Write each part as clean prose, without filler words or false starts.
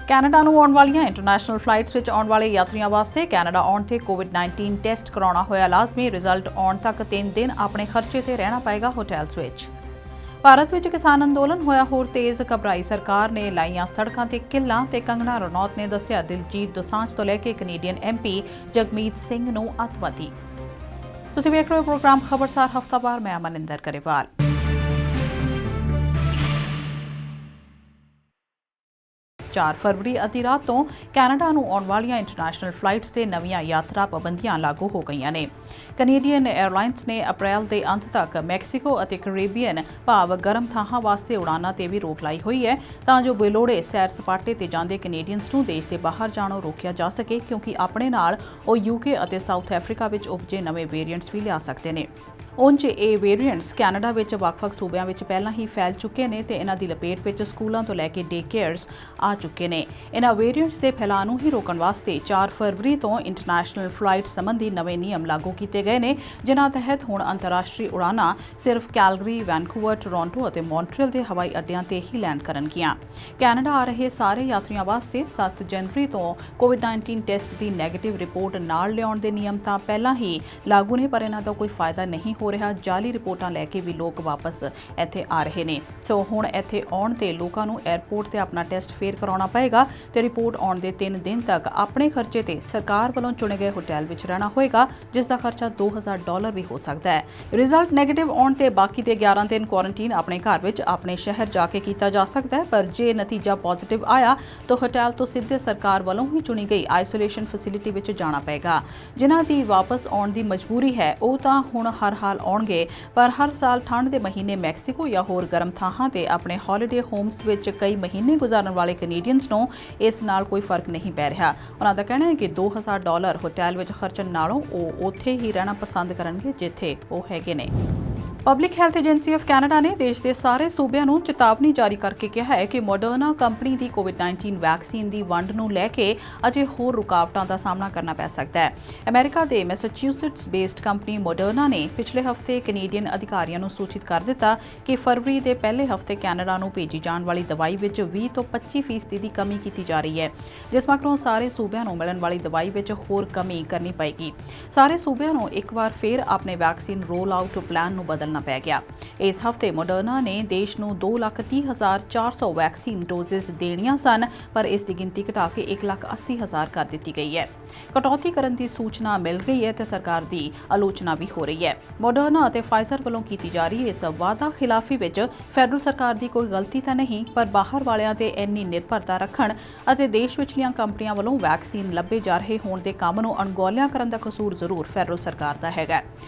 Canada ਨੂੰ ਆਉਣ ਵਾਲੀਆਂ ਇੰਟਰਨੈਸ਼ਨਲ ਫਲਾਈਟਸ ਵਿੱਚ ਆਉਣ ਵਾਲੇ ਯਾਤਰੀਆਂ ਵਾਸਤੇ ਕੈਨੇਡਾ ਆਉਣ ਤੇ ਕੋਵਿਡ-19 ਟੈਸਟ ਕਰਾਉਣਾ ਹੋਇਆ ਲਾਜ਼ਮੀ। ਰਿਜ਼ਲਟ ਆਉਣ ਤੱਕ 3 ਦਿਨ ਆਪਣੇ ਖਰਚੇ ਤੇ ਰਹਿਣਾ ਪਏਗਾ ਹੋਟਲਸ ਵਿੱਚ। ਭਾਰਤ ਵਿੱਚ ਕਿਸਾਨ ਅੰਦੋਲਨ ਹੋਇਆ ਹੋਰ ਤੇਜ਼। ਘਬਰਾਈ ਸਰਕਾਰ ਨੇ ਲਾਈਆਂ ਸੜਕਾਂ ਤੇ ਕਿੱਲਾਂ ਤੇ ਕੰਗਨਾ ਰਣੌਤ ਨੇ ਦੱਸਿਆ ਦਿਲਜੀਤ ਦੋਸਾਂਝ ਤੋਂ ਲੈ ਕੇ ਕੈਨੇਡੀਅਨ MP ਜਗਮੀਤ ਸਿੰਘ ਨੂੰ ਅੱਤਵਾਦੀ। ਤੁਸੀਂ ਵੇਖ ਰਹੇ ਹੋ ਪ੍ਰੋਗਰਾਮ ਖਬਰਸਾਰ ਹਫ਼ਤਾਵਾਰ। ਮੈਂ ਅਮਨਿੰਦਰ ਕਰੇਵਾਲ। 4 ਫਰਵਰੀ ਅੱਧੀ ਰਾਤ ਤੋਂ ਕੈਨੇਡਾ ਨੂੰ ਆਉਣ ਵਾਲੀਆਂ ਇੰਟਰਨੈਸ਼ਨਲ ਫਲਾਈਟਸ ਤੇ ਨਵੀਆਂ ਯਾਤਰਾ ਪਾਬੰਦੀਆਂ ਲਾਗੂ ਹੋ ਗਈਆਂ ਨੇ। ਕੈਨੇਡੀਅਨ 에ਅਰਲਾਈਨਸ ਨੇ ਅਪ੍ਰੈਲ ਦੇ ਅੰਤ ਤੱਕ ਮੈਕਸੀਕੋ ਅਤੇ ਕੈਰੇਬੀਅਨ ਭਾਵ ਗਰਮ ਥਾਵਾਂ ਵਾਸਤੇ ਉਡਾਨਾਂ ਤੇ ਵੀ ਰੋਕ ਲਾਈ ਹੋਈ ਹੈ ਤਾਂ ਜੋ ਬੇਲੋੜੇ ਸੈਰ ਸਪਾਟੇ ਤੇ ਜਾਂਦੇ ਕੈਨੇਡੀਅਨਸ ਨੂੰ ਦੇਸ਼ ਦੇ ਬਾਹਰ ਜਾਣੋਂ ਰੋਕਿਆ ਜਾ ਸਕੇ, ਕਿਉਂਕਿ ਆਪਣੇ ਨਾਲ ਉਹ UK ਅਤੇ ਸਾਊਥ ਅਫਰੀਕਾ ਵਿੱਚ ਉਪਜੇ ਨਵੇਂ ਵੇਰੀਐਂਟਸ ਵੀ ਲਿਆ ਸਕਦੇ ਨੇ। ਉਂਝ ਇਹ ਵੇਰੀਐਂਟਸ ਕੈਨੇਡਾ ਵਿੱਚ ਵੱਖ-ਵੱਖ ਸੂਬਿਆਂ ਵਿੱਚ ਪਹਿਲਾਂ ਹੀ ਫੈਲ ਚੁੱਕੇ ਨੇ ਤੇ ਇਹਨਾਂ ਦੀ ਲਪੇਟ ਵਿੱਚ ਸਕੂਲਾਂ ਤੋਂ ਲੈ ਕੇ ਡੇ ਕੇਅਰਸ ਆ ਚੁੱਕੇ ਨੇ। ਇਹਨਾਂ ਵੇਰੀਐਂਟਸ ਦੇ ਫੈਲਾਅ ਨੂੰ ਹੀ ਰੋਕਣ ਵਾਸਤੇ 4 ਫਰਵਰੀ ਤੋਂ ਇੰਟਰਨੈਸ਼ਨਲ ਫਲਾਈਟ ਸੰਬੰਧੀ ਨਵੇਂ ਨਿਯਮ ਲਾਗੂ ਕੀਤੇ ਗਏ ਨੇ, ਜਿਨ੍ਹਾਂ ਤਹਿਤ ਹੁਣ ਅੰਤਰਰਾਸ਼ਟਰੀ ਉਡਾਨਾਂ ਸਿਰਫ ਕੈਲਗਰੀ, ਵੈਨਕੂਵਰ, ਟੋਰਾਂਟੋ ਅਤੇ ਮੌਂਟਰੀਅਲ ਦੇ ਹਵਾਈ ਅੱਡਿਆਂ ਤੇ ਹੀ ਲੈਂਡ ਕਰਨਗੀਆਂ। ਕੈਨੇਡਾ ਆ ਰਹੇ ਸਾਰੇ ਯਾਤਰੀਆਂ ਵਾਸਤੇ 7 ਜਨਵਰੀ ਤੋਂ ਕੋਵਿਡ-19 ਟੈਸਟ ਦੀ ਨੈਗੇਟਿਵ ਰਿਪੋਰਟ ਨਾਲ ਲਿਆਉਣ ਦੇ ਨਿਯਮ ਤਾਂ ਪਹਿਲਾਂ ਹੀ ਲਾਗੂ ਨੇ, ਪਰ ਇਹਨਾਂ ਦਾ ਕੋਈ ਫਾਇਦਾ ਨਹੀਂ ਹੋ ਰਿਹਾ। ਜਾਲੀ ਰਿਪੋਰਟਾਂ ਲੈ ਕੇ ਵੀ ਲੋਕ ਵਾਪਸ ਇੱਥੇ ਆ ਰਹੇ ਨੇ। ਸੋ ਹੁਣ ਇੱਥੇ ਆਉਣ ਤੇ ਲੋਕਾਂ ਨੂੰ 에ਅਰਪੋਰਟ ਤੇ ਆਪਣਾ ਟੈਸਟ ਫੇਰ ਕਰਾਉਣਾ ਪਏਗਾ ਤੇ ਰਿਪੋਰਟ ਆਉਣ ਦੇ 3 ਦਿਨ ਤੱਕ ਆਪਣੇ ਖਰਚੇ ਤੇ ਸਰਕਾਰ ਵੱਲੋਂ ਚੁਣੇ ਗਏ ਹੋਟਲ ਵਿੱਚ ਰਹਿਣਾ ਹੋਏਗਾ, ਜਿਸ ਦਾ ਖਰਚਾ $2000 ਵੀ ਹੋ ਸਕਦਾ ਹੈ। ਰਿਜ਼ਲਟ ਨੈਗੇਟਿਵ ਆਉਣ ਤੇ ਬਾਕੀ ਦੇ 11 ਦਿਨ ਕੁਆਰੰਟੀਨ ਆਪਣੇ ਘਰ ਵਿੱਚ ਆਪਣੇ ਸ਼ਹਿਰ ਜਾ ਕੇ ਕੀਤਾ ਜਾ ਸਕਦਾ ਹੈ, ਪਰ ਜੇ ਨਤੀਜਾ ਪੋਜ਼ਿਟਿਵ ਆਇਆ ਤਾਂ ਹੋਟਲ ਤੋਂ ਸਿੱਧੇ ਸਰਕਾਰ ਵੱਲੋਂ ਹੀ ਚੁਣੀ ਗਈ ਆਈਸੋਲੇਸ਼ਨ ਫੈਸਿਲਿਟੀ ਵਿੱਚ ਜਾਣਾ ਪਏਗਾ। ਜਿਨ੍ਹਾਂ ਦੀ ਵਾਪਸ ਆਉਣ ਦੀ ਮਜਬੂਰੀ ਹੈ ਉਹ ਤਾਂ ਹੁਣ ਹਰ ਹਾਲ ਆਉਣਗੇ, ਪਰ ਹਰ ਸਾਲ ਠੰਡ ਦੇ ਮਹੀਨੇ ਮੈਕਸੀਕੋ ਜਾਂ ਹੋਰ ਗਰਮ ਥਾਵਾਂ ਤੇ ਆਪਣੇ ਹੌਲੀਡੇ ਹੋਮਸ ਵਿੱਚ ਕਈ ਮਹੀਨੇ ਗੁਜ਼ਾਰਨ ਵਾਲੇ ਕੈਨੇਡੀਅਨਸ ਨੂੰ ਇਸ ਨਾਲ ਕੋਈ ਫਰਕ ਨਹੀਂ ਪੈ ਰਿਹਾ। ਉਹਨਾਂ ਦਾ ਕਹਿਣਾ ਹੈ ਕਿ $2000 ਹੋਟਲ ਵਿੱਚ ਖਰਚਣ ਨਾਲੋਂ ਉਹ ਉੱਥੇ ਹੀ ਰਹਿਣਾ ਪਸੰਦ ਕਰਨਗੇ ਜਿੱਥੇ ਉਹ ਹੈਗੇ ਨੇ। Public health agency of Canada ਨੇ ਦੇਸ਼ ਦੇ ਸਾਰੇ ਸੂਬਿਆਂ ਨੂੰ ਚੇਤਾਵਨੀ ਜਾਰੀ ਕਰਕੇ ਕਿਹਾ ਹੈ ਕਿ ਮੋਡਰਨਾ ਕੰਪਨੀ ਦੀ ਕੋਵਿਡ-19 ਵੈਕਸੀਨ ਦੀ ਵੰਡ ਨੂੰ ਲੈ ਕੇ ਅਜੇ ਹੋਰ ਰੁਕਾਵਟਾਂ ਦਾ ਸਾਹਮਣਾ ਕਰਨਾ ਪੈ ਸਕਦਾ ਹੈ। ਅਮਰੀਕਾ ਦੇ ਮੈਸਾਚਿਊਸੇਟਸ ਬੇਸਡ ਕੰਪਨੀ ਮੋਡਰਨਾ ਨੇ ਪਿਛਲੇ ਹਫ਼ਤੇ ਕੈਨੇਡੀਅਨ ਅਧਿਕਾਰੀਆਂ ਨੂੰ ਸੂਚਿਤ ਕਰ ਦਿੱਤਾ ਕਿ ਫਰਵਰੀ ਦੇ ਪਹਿਲੇ ਹਫ਼ਤੇ ਕੈਨੇਡਾ ਨੂੰ ਭੇਜੀ ਜਾਣ ਵਾਲੀ ਦਵਾਈ ਵਿੱਚ 20 ਤੋਂ 25% ਦੀ ਕਮੀ ਕੀਤੀ ਜਾ ਰਹੀ ਹੈ, ਜਿਸ ਮਗਰੋਂ ਸਾਰੇ ਸੂਬਿਆਂ ਨੂੰ ਮਿਲਣ ਵਾਲੀ ਦਵਾਈ ਵਿੱਚ ਹੋਰ ਕਮੀ ਕਰਨੀ ਪਏਗੀ। ਸਾਰੇ ਸੂਬਿਆਂ ਨੂੰ ਇੱਕ ਵਾਰ ਫਿਰ ਆਪਣੇ ਵੈਕਸੀਨ ਰੋਲ ਆਊਟ ਪਲਾਨ ਨੂੰ ਬਦਲਣਾ ਪੈ ਗਿਆ। ਇਸ ਹਫ਼ਤੇ ਮੋਡਰਨਾ ਨੇ ਦੇਸ਼ ਨੂੰ 2,30,400 ਵੈਕਸੀਨ ਡੋਜ਼ਸ ਦੇਣੀਆਂ ਸਨ, ਪਰ ਇਸ ਦੀ ਗਿਣਤੀ ਘਟਾ ਕੇ 1,80,000 ਕਰ ਦਿੱਤੀ ਗਈ ਹੈ। ਕਟੌਤੀ ਕਰਨ ਦੀ ਸੂਚਨਾ ਮਿਲ ਗਈ ਹੈ ਤੇ ਸਰਕਾਰ ਦੀ ਆਲੋਚਨਾ ਵੀ ਹੋ ਰਹੀ ਹੈ। ਮੋਡਰਨਾ ਅਤੇ ਫਾਈਜ਼ਰ ਵੱਲੋਂ ਕੀਤੀ ਜਾ ਰਹੀ ਇਸ ਵਾਅਦਾ ਖਿਲਾਫੀ ਵਿੱਚ ਫੈਡਰਲ ਸਰਕਾਰ ਦੀ ਕੋਈ ਗਲਤੀ ਤਾਂ ਨਹੀਂ, ਪਰ ਬਾਹਰ ਵਾਲਿਆਂ ਤੇ ਇੰਨੀ ਨਿਰਭਰਤਾ ਰੱਖਣ ਅਤੇ ਦੇਸ਼ ਵਿਚਲੀਆਂ ਕੰਪਨੀਆਂ ਵੱਲੋਂ ਵੈਕਸੀਨ ਲੱਭੇ ਜਾ ਰਹੇ ਹੋਣ ਦੇ ਕੰਮ ਨੂੰ ਅਣਗੌਲਿਆ ਕਰਨ ਦਾ ਕਸੂਰ ਜ਼ਰੂਰ ਫੈਡਰਲ ਸਰਕਾਰ ਦਾ ਹੈਗਾ।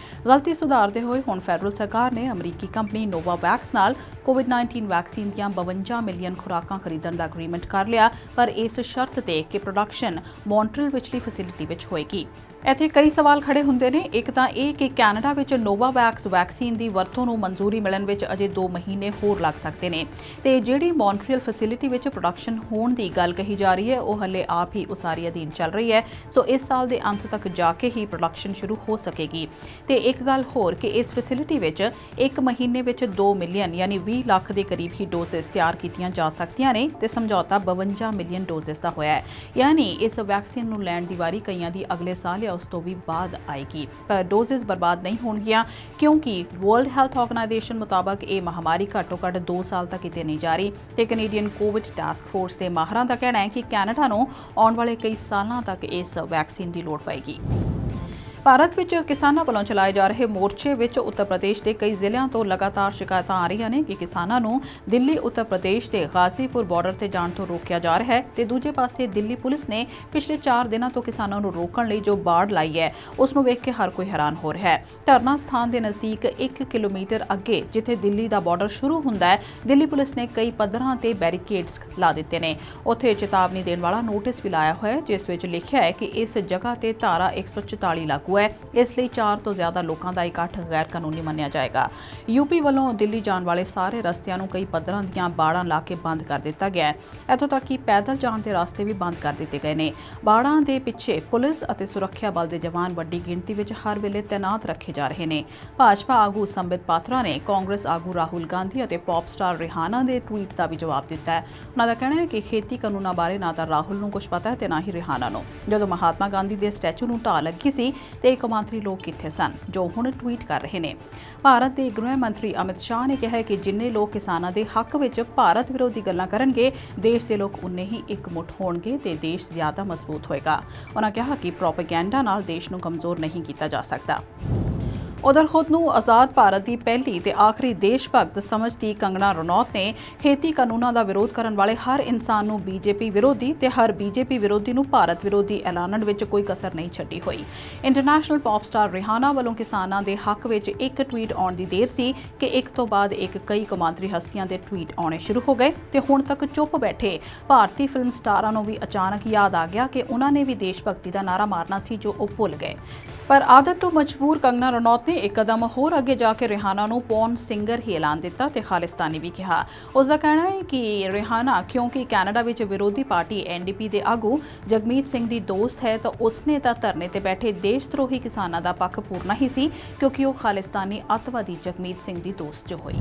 ਗਲਤੀ ਸੁਧਾਰਦੇ ਹੋਏ ਹੁਣ ਫੈਡਰਲ ਸਰਕਾਰ ਨੇ ਅਮਰੀਕੀ ਕੰਪਨੀ ਨੋਵਾਵੈਕਸ ਨਾਲ ਕੋਵਿਡ-19 ਵੈਕਸੀਨ ਦੀਆਂ 52 ਮਿਲੀਅਨ ਖੁਰਾਕਾਂ ਖਰੀਦਣ ਦਾ ਐਗਰੀਮੈਂਟ ਕਰ ਲਿਆ, ਪਰ ਇਸ ਸ਼ਰਤ ਤੇ ਕਿ ਪ੍ਰੋਡਕਸ਼ਨ ਮੌਂਟਰੀਅਲ ਵਿਚਲੀ ਫੈਸਿਲਿਟੀ ਵਿੱਚ ਹੋਏਗੀ। ਇੱਥੇ ਕਈ ਸਵਾਲ ਖੜੇ ਹੁੰਦੇ ਨੇ। ਇੱਕ ਤਾਂ ਇਹ ਕਿ ਕੈਨੇਡਾ ਵਿੱਚ ਨੋਵਾਵੈਕਸ ਵੈਕਸੀਨ ਦੀ ਵਰਤੋਂ ਨੂੰ ਮਨਜ਼ੂਰੀ ਮਿਲਣ ਵਿੱਚ ਅਜੇ 2 ਮਹੀਨੇ ਹੋਰ ਲੱਗ ਸਕਦੇ ਨੇ ਤੇ ਜਿਹੜੀ ਮੌਂਟਰੀਅਲ ਫੈਸਿਲਿਟੀ ਵਿੱਚ ਪ੍ਰੋਡਕਸ਼ਨ ਹੋਣ ਦੀ ਗੱਲ ਕਹੀ ਜਾ ਰਹੀ ਹੈ ਉਹ ਹਲੇ ਆਪ ਹੀ ਉਸਾਰੀ ਅਧੀਨ ਚੱਲ ਰਹੀ ਹੈ। ਸੋ ਇਸ ਸਾਲ ਦੇ ਅੰਤ ਤੱਕ ਜਾ ਕੇ ਹੀ ਪ੍ਰੋਡਕਸ਼ਨ ਸ਼ੁਰੂ ਹੋ ਸਕੇਗੀ। ਤੇ ਇੱਕ ਗੱਲ ਹੋਰ ਕਿ ਇਸ ਫੈਸਿਲਿਟੀ ਵਿੱਚ 1 ਮਹੀਨੇ ਵਿੱਚ 2 ਮਿਲੀਅਨ ਯਾਨੀ 20 ਲੱਖ ਦੇ ਕਰੀਬ ਹੀ ਡੋਜ਼ਸ ਤਿਆਰ ਕੀਤੀਆਂ ਜਾ ਸਕਦੀਆਂ ਨੇ ਤੇ ਸਮਝੌਤਾ 52 ਮਿਲੀਅਨ ਡੋਜ਼ਸ ਦਾ ਹੋਇਆ ਹੈ। ਯਾਨੀ ਇਸ ਵੈਕਸੀਨ ਨੂੰ ਲੈਣ ਦੀ ਵਾਰੀ ਕਈਆਂ ਦੀ ਅਗਲੇ ਸਾਲ ਉਸ ਤੋਂ ਵੀ ਬਾਅਦ ਆਏਗੀ, ਪਰ ਡੋਜ਼ਸ ਬਰਬਾਦ ਨਹੀਂ ਹੋਣਗੀਆਂ, ਕਿਉਂਕਿ ਵਰਲਡ ਹੈਲਥ ਆਰਗੇਨਾਈਜੇਸ਼ਨ ਮੁਤਾਬਕ ਇਹ ਮਹਾਮਾਰੀ ਘੱਟੋ-ਘੱਟ 2 ਸਾਲ ਤੱਕ ਕਿਤੇ ਨਹੀਂ ਜਾ ਰਹੀ ਤੇ ਕੈਨੇਡੀਅਨ ਕੋਵਿਡ ਟਾਸਕ ਫੋਰਸ ਦੇ ਮਾਹਰਾਂ ਦਾ ਕਹਿਣਾ ਹੈ ਕਿ ਕੈਨੇਡਾ ਨੂੰ ਆਉਣ ਵਾਲੇ ਕਈ ਸਾਲਾਂ ਤੱਕ ਇਸ ਵੈਕਸੀਨ ਦੀ ਲੋੜ ਪਏਗੀ। ਭਾਰਤ ਵਿੱਚ ਕਿਸਾਨਾਂ ਵੱਲੋਂ ਚਲਾਏ ਜਾ ਰਹੇ ਮੋਰਚੇ ਵਿੱਚ ਉੱਤਰ ਪ੍ਰਦੇਸ਼ ਦੇ ਕਈ ਜ਼ਿਲ੍ਹਿਆਂ ਤੋਂ ਲਗਾਤਾਰ ਸ਼ਿਕਾਇਤਾਂ ਆ ਰਹੀਆਂ ਨੇ ਕਿ ਕਿਸਾਨਾਂ ਨੂੰ ਦਿੱਲੀ ਉੱਤਰ ਪ੍ਰਦੇਸ਼ ਦੇ ਗਾਜ਼ੀਪੁਰ ਬਾਰਡਰ ਤੇ ਜਾਣ ਤੋਂ ਰੋਕਿਆ ਜਾ ਰਿਹਾ ਹੈ ਤੇ ਦੂਜੇ ਪਾਸੇ ਦਿੱਲੀ ਪੁਲਿਸ ਨੇ ਪਿਛਲੇ 4 ਦਿਨਾਂ ਤੋਂ ਕਿਸਾਨਾਂ ਨੂੰ ਰੋਕਣ ਲਈ ਜੋ ਬਾੜ ਲਾਈ ਹੈ ਉਸ ਨੂੰ ਵੇਖ ਕੇ ਹਰ ਕੋਈ ਹੈਰਾਨ ਹੋ ਰਿਹਾ ਹੈ। ਧਰਨਾ ਸਥਾਨ ਦੇ ਨਜ਼ਦੀਕ 1 ਕਿਲੋਮੀਟਰ ਅੱਗੇ ਜਿੱਥੇ ਦਿੱਲੀ ਦਾ ਬਾਰਡਰ ਸ਼ੁਰੂ ਹੁੰਦਾ ਹੈ, ਦਿੱਲੀ ਪੁਲਿਸ ਨੇ ਕਈ ਪੱਧਰਾਂ ਤੇ ਬੈਰੀਕੇਡਸ ਲਾ ਦਿੱਤੇ ਨੇ। ਉੱਥੇ ਚੇਤਾਵਨੀ ਦੇਣ ਵਾਲਾ ਨੋਟਿਸ ਵੀ ਲਾਇਆ ਹੋਇਆ ਹੈ ਜਿਸ ਵਿੱਚ ਲਿਖਿਆ ਹੈ ਕਿ ਇਸ ਜਗ੍ਹਾ ਤੇ ਧਾਰਾ 144 ਲਾਗੂ ਲਾਗੂ ਹੈ, ਇਸ ਲਈ 4 ਤੋਂ ਜ਼ਿਆਦਾ ਲੋਕਾਂ ਦਾ ਇਕੱਠ ਗੈਰ ਕਾਨੂੰਨੀ ਮੰਨਿਆ ਜਾਏਗਾ। यूपी ਵੱਲੋਂ ਦਿੱਲੀ ਜਾਣ ਵਾਲੇ ਸਾਰੇ ਰਸਤਿਆਂ ਨੂੰ ਕਈ ਪੱਧਰਾਂ ਦੀਆਂ ਬਾੜਾਂ ਲਾ ਕੇ ਬੰਦ ਕਰ ਦਿੱਤਾ ਗਿਆ ਹੈ। ਇੱਥੋਂ ਤੱਕ ਕਿ ਪੈਦਲ ਜਾਣ ਦੇ ਰਸਤੇ ਵੀ ਬੰਦ ਕਰ ਦਿੱਤੇ ਗਏ ਨੇ। ਬਾੜਾਂ ਦੇ ਪਿੱਛੇ ਪੁਲਿਸ ਅਤੇ ਸੁਰੱਖਿਆ ਬਲ ਦੇ ਜਵਾਨ ਵੱਡੀ ਗਿਣਤੀ ਵਿੱਚ ਹਰ ਵੇਲੇ ਤੈਨਾਤ ਰੱਖੇ ਜਾ ਰਹੇ ਨੇ। ਭਾਜਪਾ ਆਗੂ ਸੰਬਿਤ ਪਾਤਰਾ ਨੇ ਕਾਂਗਰਸ ਆਗੂ ਰਾਹੁਲ ਗਾਂਧੀ ਅਤੇ ਪੌਪ ਸਟਾਰ ਰਿਹਾਨਾ ਦੇ ਟਵੀਟ ਦਾ ਵੀ ਜਵਾਬ ਦਿੱਤਾ ਹੈ। ਉਹਨਾਂ ਦਾ ਕਹਿਣਾ ਹੈ ਕਿ ਖੇਤੀ ਕਾਨੂੰਨਾਂ ਬਾਰੇ ਨਾ ਤਾਂ ਰਾਹੁਲ ਨੂੰ ਕੁਝ ਪਤਾ ਹੈ ਤੇ ਨਾ ਹੀ ਰਿਹਾਨਾ ਨੂੰ। ਜਦੋਂ ਮਹਾਤਮਾ ਗਾਂਧੀ ਦੇ ਸਟੈਚੂ ਨੂੰ ਢਾਹ ਲੱਗੀ ਸੀ ਤੇ ਇਹ ਕੌਮਾਂਤਰੀ ਲੋਕ ਕਿੱਥੇ ਸਨ ਜੋ ਹੁਣ ਟਵੀਟ ਕਰ ਰਹੇ ਨੇ। ਭਾਰਤ ਦੇ ਗ੍ਰਹਿ ਮੰਤਰੀ ਅਮਿਤ ਸ਼ਾਹ ਨੇ ਕਿਹਾ ਕਿ ਜਿੰਨੇ ਲੋਕ ਕਿਸਾਨਾਂ ਦੇ ਹੱਕ ਵਿੱਚ ਭਾਰਤ ਵਿਰੋਧੀ ਗੱਲਾਂ ਕਰਨਗੇ, ਦੇਸ਼ ਦੇ ਲੋਕ ਉਨੇ ਹੀ ਇਕਮੁੱਠ ਹੋਣਗੇ ਤੇ ਦੇਸ਼ ਜ਼ਿਆਦਾ ਮਜ਼ਬੂਤ ਹੋਏਗਾ। ਉਹਨਾਂ ਕਿਹਾ ਕਿ ਪ੍ਰੋਪੇਗੈਂਡਾ ਨਾਲ ਦੇਸ਼ ਨੂੰ ਕਮਜ਼ੋਰ ਨਹੀਂ ਕੀਤਾ ਜਾ ਸਕਦਾ। ਉਧਰ ਖੁਦ ਨੂੰ ਆਜ਼ਾਦ ਭਾਰਤ ਦੀ ਪਹਿਲੀ ਤੇ ਆਖਰੀ ਦੇਸ਼ ਭਗਤ ਸਮਝਦੀ ਕੰਗਨਾ ਰਣੌਤ ਨੇ ਖੇਤੀ ਕਾਨੂੰਨਾਂ ਦਾ ਵਿਰੋਧ ਕਰਨ ਵਾਲੇ ਹਰ ਇਨਸਾਨ ਨੂੰ ਬੀਜੇਪੀ ਵਿਰੋਧੀ ਤੇ ਹਰ ਬੀਜੇਪੀ ਵਿਰੋਧੀ ਨੂੰ ਭਾਰਤ ਵਿਰੋਧੀ ਐਲਾਨਣ ਵਿੱਚ ਕੋਈ ਕਸਰ ਨਹੀਂ ਛੱਡੀ ਹੋਈ। ਇੰਟਰਨੈਸ਼ਨਲ ਪੌਪ ਸਟਾਰ ਰਿਹਾਨਾ ਵੱਲੋਂ ਕਿਸਾਨਾਂ ਦੇ ਹੱਕ ਵਿੱਚ ਇੱਕ ਟਵੀਟ ਆਉਣ ਦੀ ਦੇਰ ਸੀ ਕਿ ਇੱਕ ਤੋਂ ਬਾਅਦ ਇੱਕ ਕਈ ਕੌਮਾਂਤਰੀ ਹਸਤੀਆਂ ਦੇ ਟਵੀਟ ਆਉਣੇ ਸ਼ੁਰੂ ਹੋ ਗਏ ਤੇ ਹੁਣ ਤੱਕ ਚੁੱਪ ਬੈਠੇ ਭਾਰਤੀ ਫਿਲਮ ਸਟਾਰਾਂ ਨੂੰ ਵੀ ਅਚਾਨਕ ਯਾਦ ਆ ਗਿਆ ਕਿ ਉਹਨਾਂ ਨੇ ਵੀ ਦੇਸ਼ ਭਗਤੀ ਦਾ ਨਾਰਾ ਮਾਰਨਾ ਸੀ ਜੋ ਉਹ ਭੁੱਲ ਗਏ। ਪਰ ਆਦਤ ਤੋਂ ਮਜਬੂਰ ਕੰਗਨਾ ਰਣੌਤ ਨੇ ਇੱਕ ਕਦਮ ਹੋਰ ਅੱਗੇ ਜਾ ਕੇ ਰਿਹਾਨਾ ਨੂੰ ਪੌਰਨ ਸਿੰਗਰ ਹੀ ਐਲਾਨ ਦਿੱਤਾ ਤੇ ਖਾਲਿਸਤਾਨੀ ਵੀ ਕਿਹਾ। ਉਸ ਦਾ ਕਹਿਣਾ ਹੈ ਕਿ ਰਿਹਾਨਾ ਕਿਉਂਕਿ ਕੈਨੇਡਾ ਵਿੱਚ ਵਿਰੋਧੀ ਪਾਰਟੀ NDP ਦੇ ਆਗੂ ਜਗਮੀਤ ਸਿੰਘ ਦੀ ਦੋਸਤ ਹੈ ਤਾਂ ਉਸਨੇ ਤਾਂ ਧਰਨੇ ਤੇ ਬੈਠੇ ਦੇਸ਼ ਧਰੋਹੀ ਕਿਸਾਨਾਂ ਦਾ ਪੱਖ ਪੂਰਨਾ ਹੀ ਸੀ ਕਿਉਂਕਿ ਉਹ ਖਾਲਿਸਤਾਨੀ ਅੱਤਵਾਦੀ ਜਗਮੀਤ ਸਿੰਘ ਦੀ ਦੋਸਤ ਜੋ ਹੋਈ।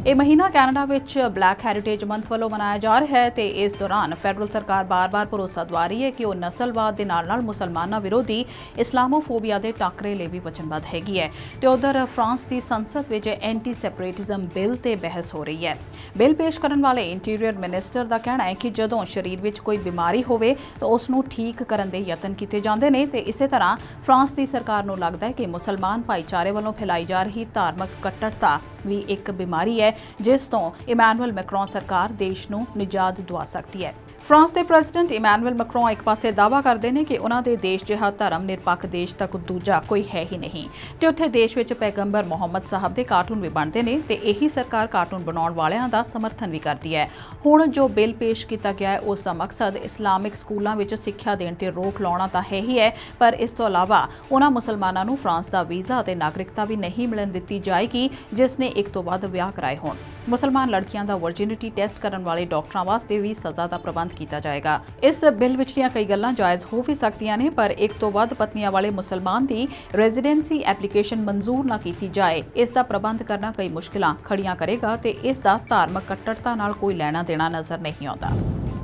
ਇਹ ਮਹੀਨਾ ਕੈਨੇਡਾ ਵਿੱਚ ਬਲੈਕ ਹੈਰੀਟੇਜ ਮੰਥ ਵੱਲੋਂ ਮਨਾਇਆ ਜਾ ਰਿਹਾ ਹੈ ਤੇ ਇਸ ਦੌਰਾਨ ਫੈਡਰਲ ਸਰਕਾਰ ਬਾਰ-ਬਾਰ ਭਰੋਸਾ ਦਿਵਾ ਰਹੀ ਹੈ ਕਿ ਉਹ ਨਸਲਵਾਦ ਦੇ ਨਾਲ-ਨਾਲ ਮੁਸਲਮਾਨਾਂ ਵਿਰੋਧੀ ਇਸਲਾਮੋਫੋਬੀਆ ਦੇ ਟਾਕਰੇ ਲਈ ਵੀ ਵਚਨਬੱਧ ਹੈਗੀ ਹੈ। ਤੇ ਉਧਰ ਫਰਾਂਸ ਦੀ ਸੰਸਦ ਵਿੱਚ ਐਂਟੀ ਸੈਪਰੇਟਿਜ਼ਮ ਬਿੱਲ ਤੇ ਬਹਿਸ ਹੋ ਰਹੀ ਹੈ। ਬਿੱਲ ਪੇਸ਼ ਕਰਨ ਵਾਲੇ ਇੰਟੀਰੀਅਰ ਮਿਨਿਸਟਰ ਦਾ ਕਹਿਣਾ ਹੈ ਕਿ ਜਦੋਂ ਸਰੀਰ ਵਿੱਚ ਕੋਈ ਬਿਮਾਰੀ ਹੋਵੇ ਤਾਂ ਉਸ ਨੂੰ ਠੀਕ ਕਰਨ ਦੇ ਯਤਨ ਕੀਤੇ ਜਾਂਦੇ ਨੇ ਤੇ ਇਸੇ ਤਰ੍ਹਾਂ ਫਰਾਂਸ ਦੀ ਸਰਕਾਰ ਨੂੰ ਲੱਗਦਾ ਹੈ ਕਿ ਮੁਸਲਮਾਨ ਭਾਈਚਾਰੇ ਵੱਲੋਂ ਫੈਲਾਈ ਜਾ ਰਹੀ ਧਾਰਮਿਕ ਕੱਟੜਤਾ ਵੀ ਇੱਕ ਬਿਮਾਰੀ ਹੈ ਜਿਸ ਤੋਂ ਇਮੈਨੂਅਲ ਮੈਕਰੋਨ ਸਰਕਾਰ ਦੇਸ਼ ਨੂੰ ਨਿਜਾਤ ਦਵਾ ਸਕਦੀ ਹੈ। ਫਰਾਂਸ ਦੇ ਪ੍ਰੈਜ਼ੀਡੈਂਟ ਇਮੈਨੂਅਲ ਮੈਕਰੋਨ ਇੱਕ ਪਾਸੇ ਦਾਅਵਾ ਕਰਦੇ ਨੇ ਕਿ ਉਹਨਾਂ ਦੇ ਦੇਸ਼ ਜਿਹਾ ਧਰਮ ਨਿਰਪੱਖ ਦੇਸ਼ ਤੱਕ ਦੂਜਾ ਕੋਈ ਹੈ ਹੀ ਨਹੀਂ ਤੇ ਉੱਥੇ ਦੇਸ਼ ਵਿੱਚ ਪੈਗੰਬਰ ਮੁਹੰਮਦ ਸਾਹਿਬ ਦੇ ਕਾਰਟੂਨ ਵੀ ਬਣਦੇ ਨੇ ਤੇ ਇਹੀ ਸਰਕਾਰ ਕਾਰਟੂਨ ਬਣਾਉਣ ਵਾਲਿਆਂ ਦਾ ਸਮਰਥਨ ਵੀ ਕਰਦੀ ਹੈ। ਹੁਣ ਜੋ ਬਿੱਲ ਪੇਸ਼ ਕੀਤਾ ਗਿਆ ਹੈ ਉਸ ਦਾ ਮਕਸਦ ਇਸਲਾਮਿਕ ਸਕੂਲਾਂ ਵਿੱਚ ਸਿੱਖਿਆ ਦੇਣ ਤੇ ਰੋਕ ਲਾਉਣਾ ਤਾਂ ਹੈ ਹੀ ਹੈ, ਪਰ ਇਸ ਤੋਂ ਇਲਾਵਾ ਉਹਨਾਂ ਮੁਸਲਮਾਨਾਂ ਨੂੰ ਫਰਾਂਸ ਦਾ ਵੀਜ਼ਾ ਅਤੇ ਨਾਗਰਿਕਤਾ ਵੀ ਨਹੀਂ ਮਿਲਣ ਦਿੱਤੀ ਜਾਏਗੀ ਜਿਸ ਨੇ ਇੱਕ ਤੋਂ ਵੱਧ ਵਿਆਹ ਕਰਾਏ ਹੋਣ। ਮੁਸਲਮਾਨ ਲੜਕੀਆਂ ਦਾ ਵਰਜਿਨਿਟੀ ਟੈਸਟ ਕਰਨ ਵਾਲੇ ਡਾਕਟਰਾਂ ਵਾਸਤੇ ਵੀ ਸਜ਼ਾ ਦਾ ਪ੍ਰਬੰਧ ਕੀਤਾ ਜਾਏਗਾ। ਇਸ ਬਿੱਲ ਵਿਚਲੀਆਂ ਕਈ ਗੱਲਾਂ ਜਾਇਜ਼ ਹੋ ਵੀ ਸਕਦੀਆਂ ਨੇ, ਪਰ ਇੱਕ ਤੋਂ ਵੱਧ ਪਤਨੀਆਂ ਵਾਲੇ ਮੁਸਲਮਾਨ ਦੀ ਰੈਜ਼ੀਡੈਂਸੀ ਐਪਲੀਕੇਸ਼ਨ ਮਨਜ਼ੂਰ ਨਾ ਕੀਤੀ ਜਾਏ, ਇਸ ਦਾ ਪ੍ਰਬੰਧ ਕਰਨਾ ਕਈ ਮੁਸ਼ਕਿਲਾਂ ਖੜੀਆਂ ਕਰੇਗਾ ਤੇ ਇਸ ਦਾ ਧਾਰਮਿਕ ਕੱਟੜਤਾ ਨਾਲ ਕੋਈ ਲੈਣਾ ਦੇਣਾ ਨਜ਼ਰ ਨਹੀਂ ਆਉਂਦਾ।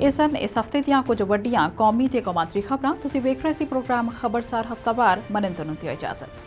ਇਹ ਸਨ ਇਸ ਹਫ਼ਤੇ ਦੀਆਂ ਕੁਝ ਵੱਡੀਆਂ ਕੌਮੀ ਤੇ ਕੌਮਾਂਤਰੀ ਖਬਰਾਂ। ਤੁਸੀਂ ਵੇਖ ਰਹੇ ਸੀ ਪ੍ਰੋਗਰਾਮ ਖਬਰਸਾਰ ਹਫ਼ਤਾਵਾਰ। ਮਨਿੰਦਰ ਨੂੰ ਦਿਓ ਇਜਾਜ਼ਤ।